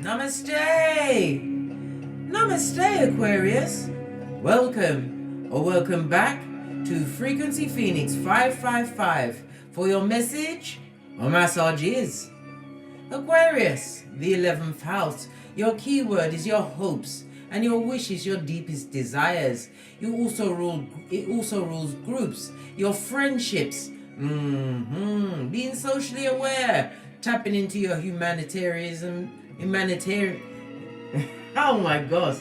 Namaste! Namaste, Aquarius! Welcome or welcome back to Frequency Phoenix 555 for your message or massage is. Aquarius, the 11th house, your keyword is your hopes and your wishes, your deepest desires. It also rules groups, your friendships, being socially aware, tapping into your humanitarianism, oh my gosh,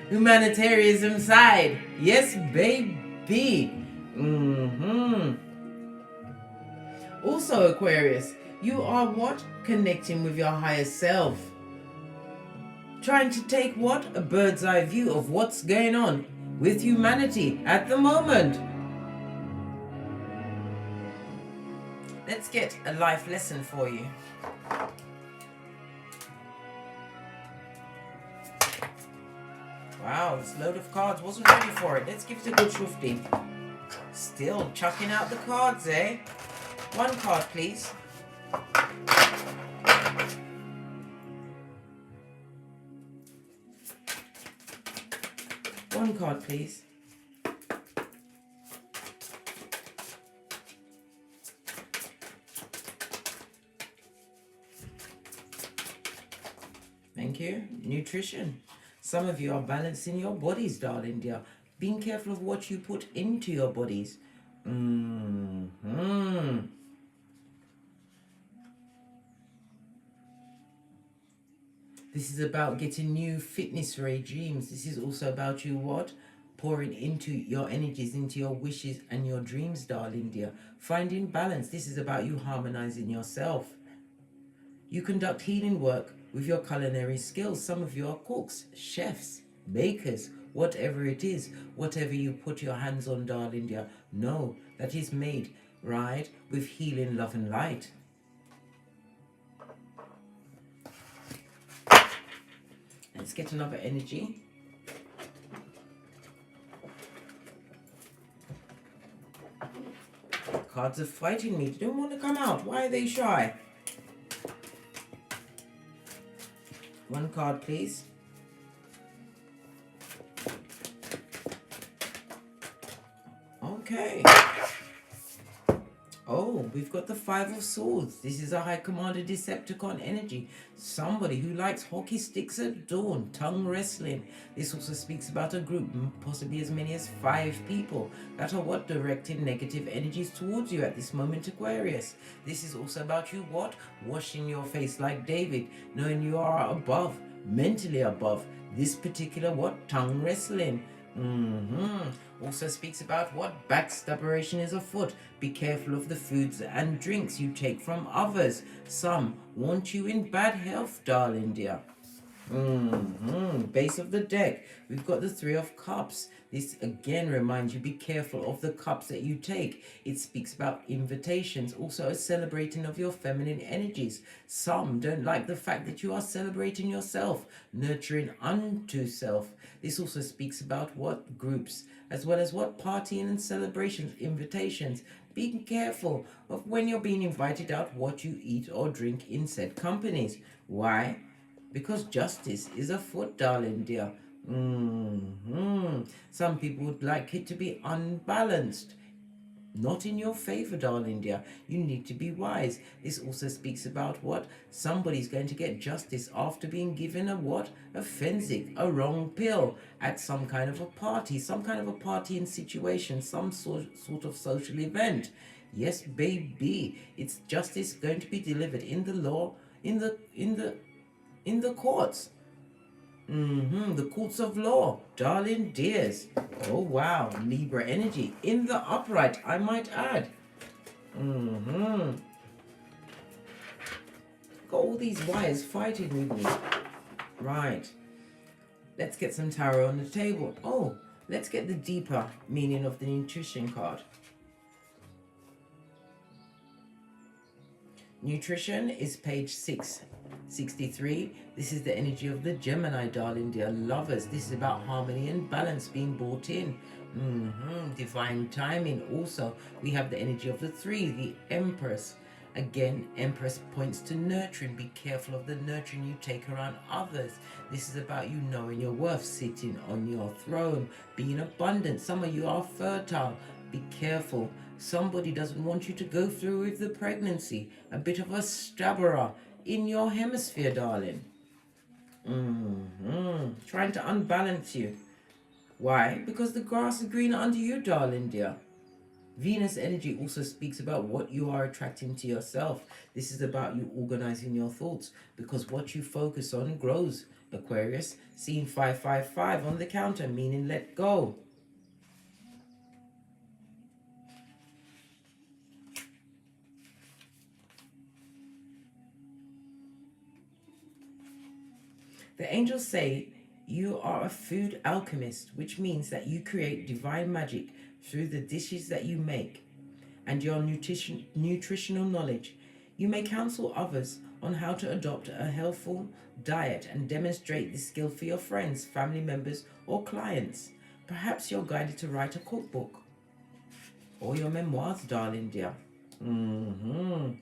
humanitarianism side. Yes, baby. Also, Aquarius, you are what? Connecting with your higher self. Trying to take what? A bird's eye view of what's going on with humanity at the moment. Let's get a life lesson for you. Wow, this load of cards wasn't ready for it. Let's give it a good shufti. Still chucking out the cards, eh? One card, please. One card, please. Thank you. Nutrition. Some of you are balancing your bodies, darling dear. Being careful of what you put into your bodies. This is about getting new fitness regimes. This is also about you what? Pouring into your energies, into your wishes and your dreams, darling dear. Finding balance. This is about you harmonizing yourself. You conduct healing work with your culinary skills. Some of you are cooks, chefs, bakers, whatever it is. Whatever you put your hands on, darling dear, know that is made, right, with healing, love and light. Let's get another energy. Cards are fighting me. They don't want to come out. Why are they shy? One card, please. Okay. Oh, we've got the Five of Swords. This is a High Commander Decepticon energy. Somebody who likes hockey sticks at dawn, tongue wrestling. This also speaks about a group, possibly as many as 5 people, that are what? Directing negative energies towards you at this moment, Aquarius. This is also about you what? Washing your face like David, knowing you are above, mentally above this particular what? Tongue wrestling. Also speaks about what? Backstabberation is afoot. Be careful of the foods and drinks you take from others. Some want you in bad health, darling dear. Base of the deck, we've got the Three of Cups. This again reminds you, be careful of the cups that you take. It speaks about invitations, also a celebrating of your feminine energies. Some don't like the fact that you are celebrating yourself, nurturing unto self. This also speaks about what? Groups, as well as what? Partying and celebrations, invitations. Being careful of when you're being invited out, what you eat or drink in said companies. Why? Because justice is afoot, darling dear. Some people would like it to be unbalanced. Not in your favor, darling dear. You need to be wise. This also speaks about what? Somebody's going to get justice after being given a what? A fensic, a wrong pill at some kind of a party, some kind of a partying situation, some sort of social event. Yes, baby. It's justice going to be delivered in the law, in the courts. The courts of law, darling dears. Oh wow, Libra energy in the upright, I might add. Got all these wires fighting with me. Right, let's get some tarot on the table. Oh, let's get the deeper meaning of the nutrition card. Nutrition is page 663. This is the energy of the Gemini, darling dear lovers. This is about harmony and balance being brought in. Divine timing. Also, we have the energy of the 3, the Empress. Again, Empress points to nurturing. Be careful of the nurturing you take around others. This is about you knowing your worth, sitting on your throne, being abundant. Some of you are fertile. Be careful. Somebody doesn't want you to go through with the pregnancy. A bit of a stabberer in your hemisphere, darling. Trying to unbalance you. Why? Because the grass is greener under you, darling dear. Venus energy also speaks about what you are attracting to yourself. This is about you organizing your thoughts, because what you focus on grows, Aquarius. Seeing 555 on the counter, meaning let go. The angels say you are a food alchemist, which means that you create divine magic through the dishes that you make and your nutritional knowledge. You may counsel others on how to adopt a healthful diet and demonstrate this skill for your friends, family members, or clients. Perhaps you're guided to write a cookbook or your memoirs, darling dear. Run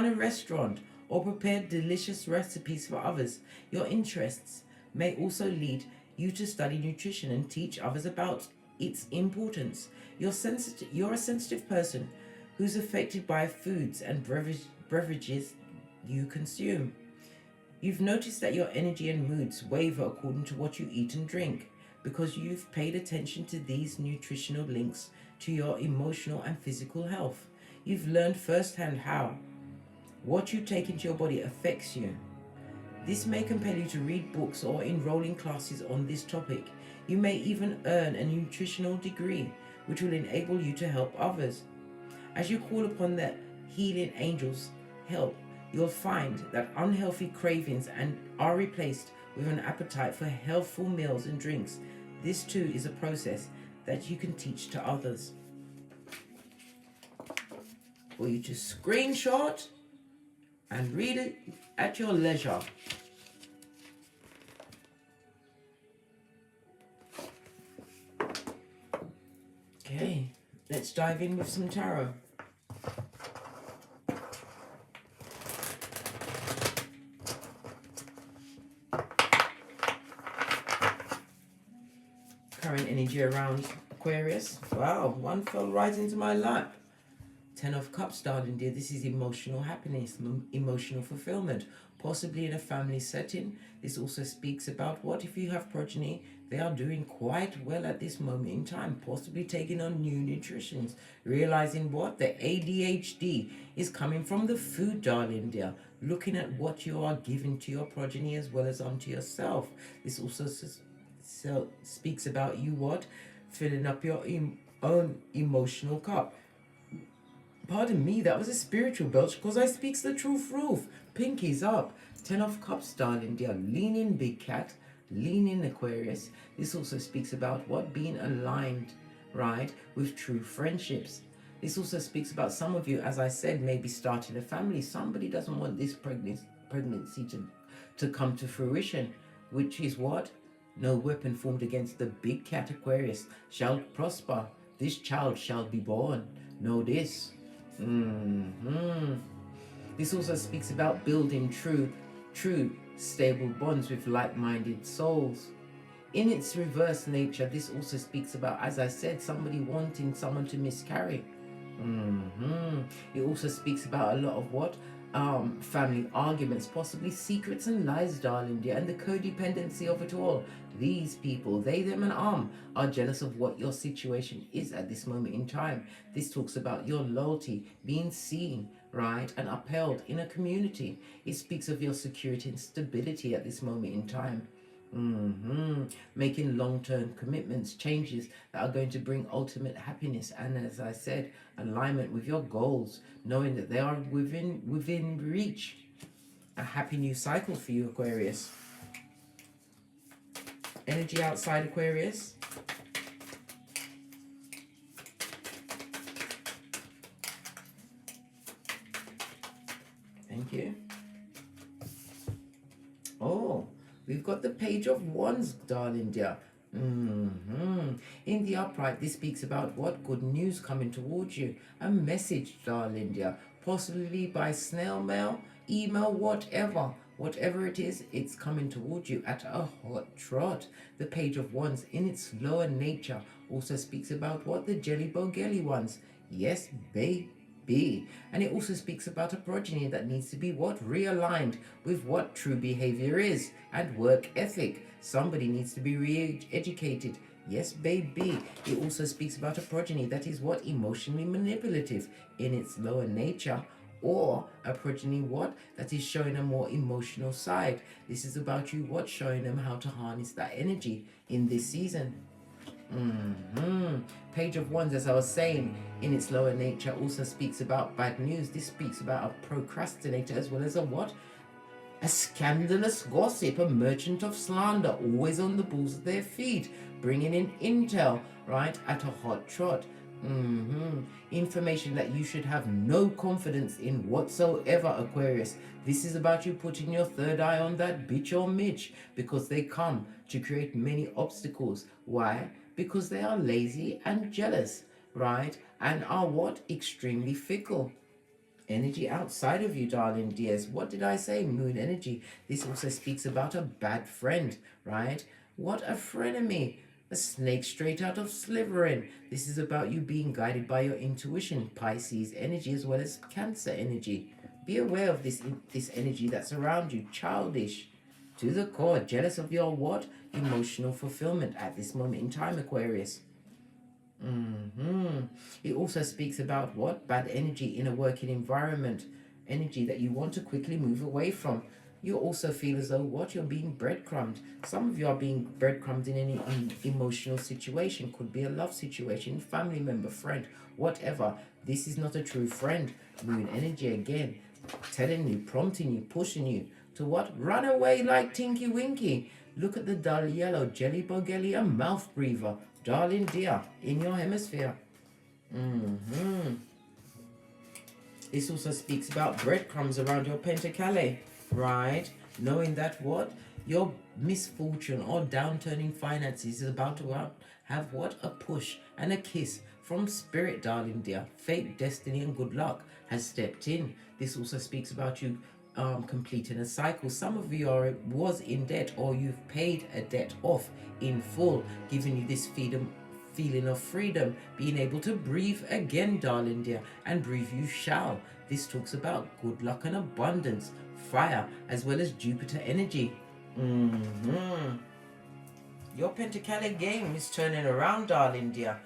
a restaurant or prepare delicious recipes for others. Your interests may also lead you to study nutrition and teach others about its importance. You're a sensitive person who's affected by foods and beverages you consume. You've noticed that your energy and moods waver according to what you eat and drink, because you've paid attention to these nutritional links to your emotional and physical health. You've learned firsthand how what you take into your body affects you. This may compel you to read books or enroll in classes on this topic. You may even earn a nutritional degree, which will enable you to help others. As you call upon the healing angels' help, you'll find that unhealthy cravings are replaced with an appetite for healthful meals and drinks. This too is a process that you can teach to others. For you to screenshot and read it at your leisure. Okay, let's dive in with some tarot. Current energy around Aquarius. Wow, one fell right into my lap. 10 of Cups, darling dear. This is emotional happiness, emotional fulfillment, possibly in a family setting. This also speaks about what if you have progeny, they are doing quite well at this moment in time, possibly taking on new nutritions, realizing what the ADHD is coming from the food, darling dear. Looking at what you are giving to your progeny as well as onto yourself. This also speaks about you what? Filling up your own emotional cup. Pardon me, that was a spiritual belch because I speaks the truth, Ruth. Pinkies up. 10 of Cups, darling dear. Lean in, big cat. Lean in, Aquarius. This also speaks about what? Being aligned, right, with true friendships. This also speaks about some of you, as I said, maybe starting a family. Somebody doesn't want this pregnancy to come to fruition, which is what? No weapon formed against the big cat, Aquarius, shall prosper. This child shall be born. Know this. This also speaks about building true, stable bonds with like-minded souls. In its reverse nature, this also speaks about, as I said, somebody wanting someone to miscarry. It also speaks about a lot of what? Family arguments, possibly secrets and lies, darling dear, and the codependency of it all. These people, they, them, and are jealous of what your situation is at this moment in time. This talks about your loyalty, being seen, right, and upheld in a community. It speaks of your security and stability at this moment in time. Making long-term commitments, changes that are going to bring ultimate happiness, and as I said, alignment with your goals, knowing that they are within reach. A happy new cycle for you, Aquarius. Energy outside Aquarius. Thank you. Oh, we've got the Page of Wands, darling dear. In the upright, this speaks about what? Good news coming towards you. A message, darling dear. possibly by snail mail, email, whatever it is, it's coming towards you at a hot trot. The Page of Wands in its lower nature also speaks about what? The jelly bogelly ones. Yes, baby. And it also speaks about a progeny that needs to be what? Realigned with what true behavior is and work ethic. Somebody needs to be re-educated. Yes, baby. It also speaks about a progeny that is what? Emotionally manipulative in its lower nature, or a progeny what? That is showing a more emotional side. This is about you what? Showing them how to harness that energy in this season. Page of Wands, as I was saying, in its lower nature also speaks about bad news. This speaks about a procrastinator as well as a what? A scandalous gossip, a merchant of slander, always on the balls of their feet, bringing in intel, right, at a hot trot. Information that you should have no confidence in whatsoever, Aquarius. This is about you putting your third eye on that bitch or Mitch, because they come to create many obstacles. Why? Because they are lazy and jealous, right, and are what? Extremely fickle. Energy outside of you, darling dears. What did I say? Moon energy. This also speaks about a bad friend, right? What a frenemy. A snake straight out of Slytherin. This is about you being guided by your intuition, Pisces energy as well as Cancer energy. Be aware of this energy that's around you. Childish to the core, jealous of your what? Emotional fulfillment at this moment in time, Aquarius. It also speaks about what? Bad energy in a working environment. Energy that you want to quickly move away from. You also feel as though what? You're being breadcrumbed. Some of you are being breadcrumbed in any emotional situation. Could be a love situation, family member, friend, whatever. This is not a true friend. Moon energy again. Telling you, prompting you, pushing you to what? Run away like Tinky Winky. Look at the dull yellow jelly bogelly, a mouth breather. Darling dear, in your hemisphere. This also speaks about breadcrumbs around your pentacale, right? Knowing that what? Your misfortune or downturning finances is about to have what? A push and a kiss from spirit, darling dear. Fate, destiny, and good luck has stepped in. This also speaks about you completing a cycle. Some of you was in debt, or you've paid a debt off in full, giving you this feeling of freedom, being able to breathe again, darling dear, and breathe you shall. This talks about good luck and abundance, fire, as well as Jupiter energy. Your pentacale game is turning around, darling dear.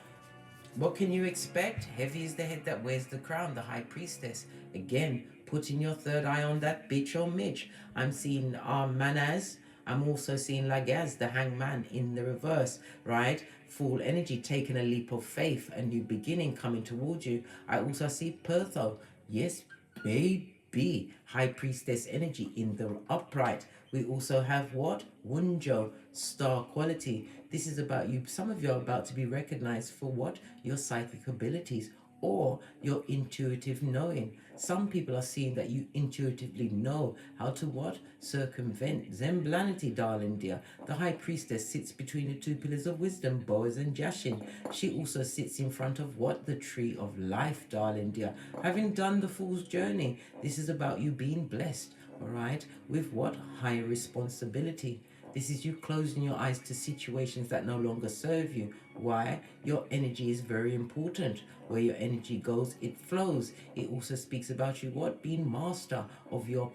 What can you expect? Heavy is the head that wears the crown, the high priestess. Again, putting your third eye on that bitch or Mitch. I'm seeing Manaz. I'm also seeing Lagaz, the hangman, in the reverse, right? Full energy, taking a leap of faith, a new beginning coming towards you. I also see Pertho. Yes, baby. High priestess energy in the upright. We also have what? Wunjo, star quality. This is about you. Some of you are about to be recognized for what? Your psychic abilities or your intuitive knowing. Some people are seeing that you intuitively know how to what? Circumvent. Zemblanity, darling dear. The high priestess sits between the two pillars of wisdom, Boaz and Jashin. She also sits in front of what? The tree of life, darling dear. Having done the fool's journey, this is about you being blessed, all right, with what? High responsibility. This is you closing your eyes to situations that no longer serve you. Why? Your energy is very important. Where your energy goes, it flows. It also speaks about you what? Being master of your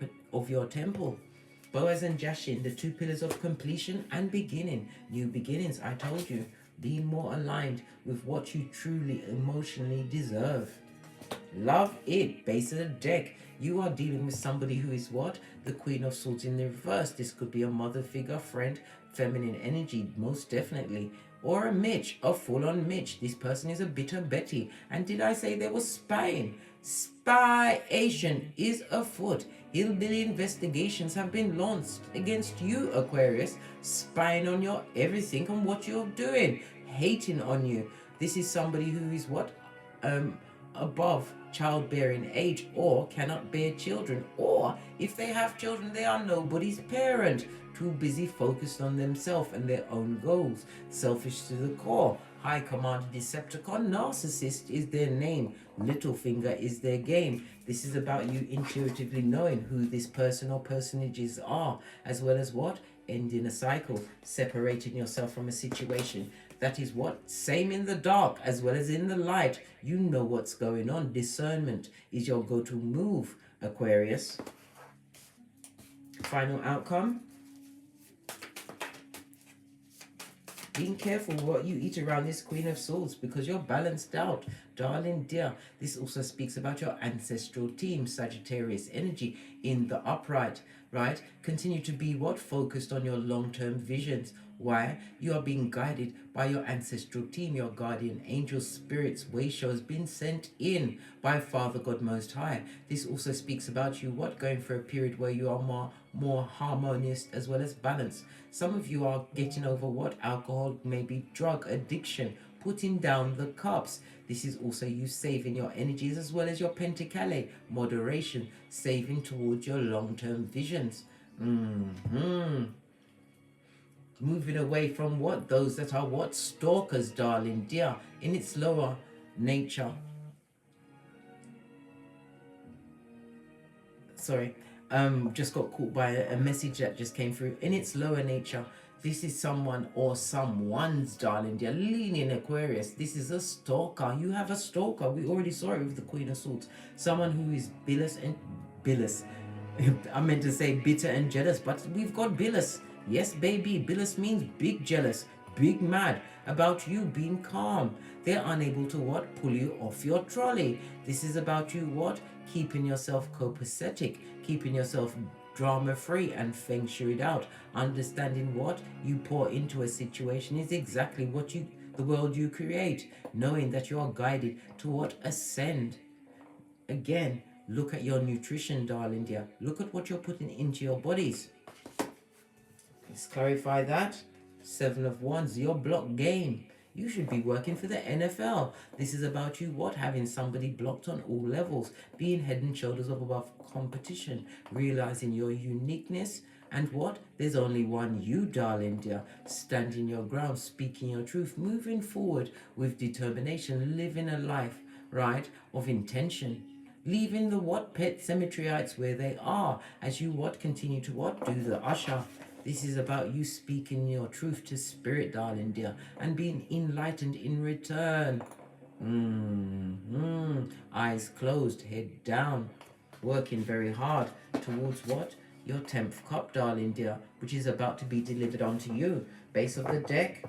temple. Boaz and Jashin, the two pillars of completion and beginning. New beginnings, I told you. Being more aligned with what you truly emotionally deserve. Love it. Base of the deck. You are dealing with somebody who is what? The Queen of Swords in the reverse. This could be a mother figure, friend, feminine energy, most definitely. Or a Mitch, a full-on Mitch. This person is a bitter Betty. And did I say there was spying? Spyation is afoot. Hillbilly investigations have been launched against you, Aquarius. Spying on your everything and what you're doing. Hating on you. This is somebody who is what? Above childbearing age or cannot bear children, or if they have children they are nobody's parent, too busy focused on themselves and their own goals, selfish to the core. High command Decepticon, narcissist is their name, Littlefinger is their game. This is about you intuitively knowing who this person or personages are, as well as what? Ending a cycle, separating yourself from a situation. That is what? Same in the dark as well as in the light. You know what's going on. Discernment is your go-to move, Aquarius. Final outcome. Being careful what you eat around this Queen of Swords, because you're balanced out, darling dear. This also speaks about your ancestral team, Sagittarius energy in the upright, right? Continue to be what? Focused on your long-term visions. Why? You are being guided by your ancestral team, your guardian angels, spirits. Wayshow has been sent in by Father God Most High. This also speaks about you what? Going for a period where you are more harmonious as well as balanced. Some of you are getting over what? Alcohol, maybe drug addiction, putting down the cups. This is also you saving your energies as well as your pentacale, moderation, saving towards your long-term visions. Moving away from what? Those that are what? Stalkers, darling dear, in its lower nature. Sorry, just got caught by a message that just came through. In its lower nature, this is someone or someone's, darling dear, leaning Aquarius. This is a stalker. You have a stalker. We already saw it with the Queen of Swords. Someone who is bilious. I meant to say bitter and jealous, but we've got bilious. Yes, baby, bilious means big jealous, big mad about you being calm. They're unable to what? Pull you off your trolley. This is about you what? Keeping yourself copacetic, keeping yourself drama-free and feng shuied out. Understanding what you pour into a situation is exactly what the world you create. Knowing that you are guided to what? Ascend. Again, look at your nutrition, darling dear. Look at what you're putting into your bodies. Let's clarify that. 7 of Wands, your block game. You should be working for the NFL. This is about you what? Having somebody blocked on all levels. Being head and shoulders above competition. Realizing your uniqueness. And what? There's only one you, darling dear. Standing your ground, speaking your truth. Moving forward with determination. Living a life, right, of intention. Leaving the what? Pet cemeteryites where they are. As you what? Continue to what? Do the usher. This is about you speaking your truth to spirit, darling dear, and being enlightened in return. Eyes closed, head down, working very hard towards what? Your 10th cup, darling dear, which is about to be delivered onto you. Base of the deck.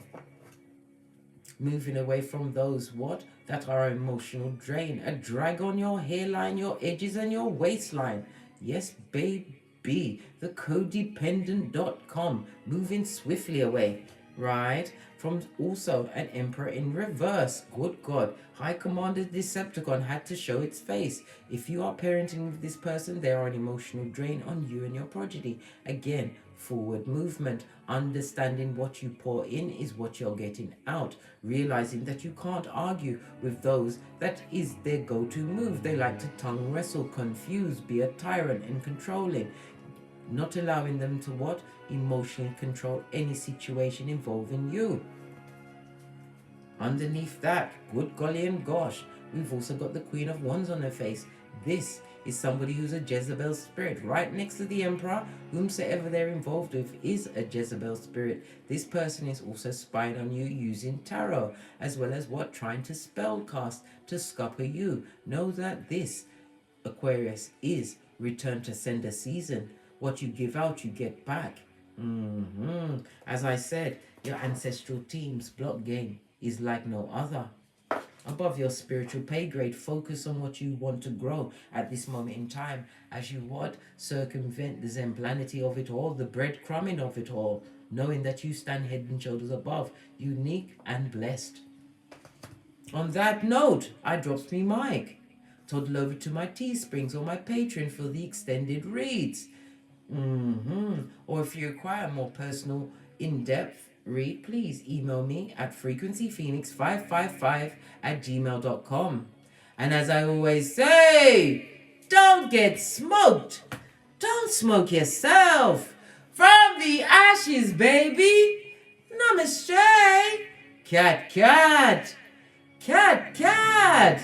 Moving away from those what? That are emotional drain. A drag on your hairline, your edges, and your waistline. Yes, babe. The codependent.com, moving swiftly away, right? From also an Emperor in reverse. Good God, High Commander Decepticon had to show its face. If you are parenting with this person, they are an emotional drain on you and your progeny. Again, forward movement, understanding what you pour in is what you're getting out, realizing that you can't argue with those that is their go-to move. They like to tongue wrestle, confuse, be a tyrant and controlling. Not allowing them to what? Emotionally control any situation involving you. Underneath that, good golly and gosh, we've also got the Queen of Wands on her face. This is somebody who's a Jezebel spirit. Right next to the Emperor, whomsoever they're involved with is a Jezebel spirit. This person is also spying on you using tarot, as well as what? Trying to spell cast to scupper you. Know that this, Aquarius, is return to sender season. What you give out, you get back. As I said, your ancestral team's block game is like no other. Above your spiritual pay grade, focus on what you want to grow at this moment in time. As you what? Circumvent the Zemplanity of it all, the breadcrumbing of it all, knowing that you stand head and shoulders above, unique and blessed. On that note, I drops me mic. Toddle over to my Teesprings or my Patreon for the extended reads. Or if you require more personal, in-depth read, please email me at frequencyphoenix555@gmail.com. And as I always say, don't get smoked. Don't smoke yourself. From the ashes, baby. Namaste. Cat, cat. Cat, cat.